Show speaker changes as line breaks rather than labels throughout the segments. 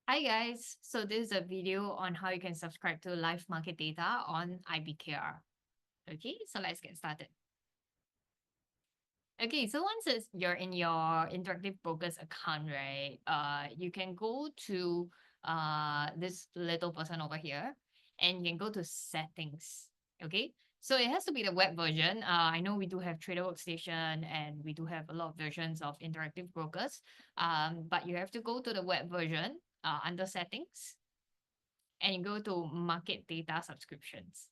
Hi guys, so this is a video on how you can subscribe to live market data on 𝗲𝗃𝗂𝗏. Okay, so let's get started. Okay, so you're in your Interactive Brokers account, right? You can go to this little person over here, and you can go to settings. Okay, so it has to be the web version. I know we do have Trader Workstation and we do have a lot of versions of Interactive Brokers. But you have to go to the web version under settings, and you go to market data subscriptions.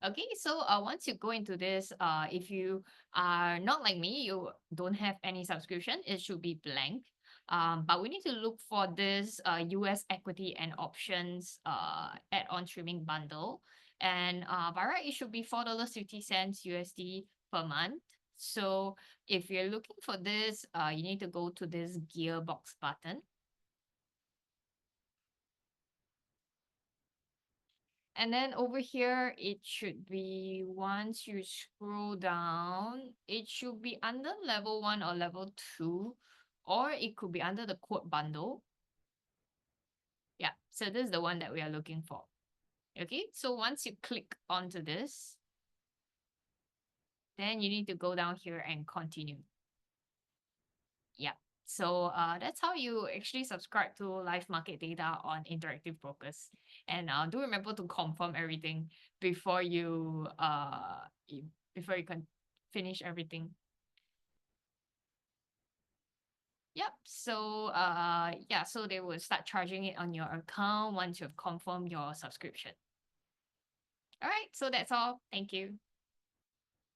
Okay, so once you go into this, if you are not like me, you don't have any subscription, it should be blank. But we need to look for this US equity and options add-on streaming bundle. And by right, it should be $4.50 USD per month. So if you're looking for this, you need to go to this gear box button. And then over here, it should be, once you scroll down, it should be under level 1 or level 2, or it could be under the quote bundle. Yeah, so this is the one that we are looking for. Okay, so once you click onto this, then you need to go down here and continue. Yeah, so that's how you actually subscribe to live market data on Interactive Brokers. And do remember to confirm everything before you before you can finish everything. Yep. So yeah, so they will start charging it on your account once you've confirmed your subscription. All right, so that's all. Thank you.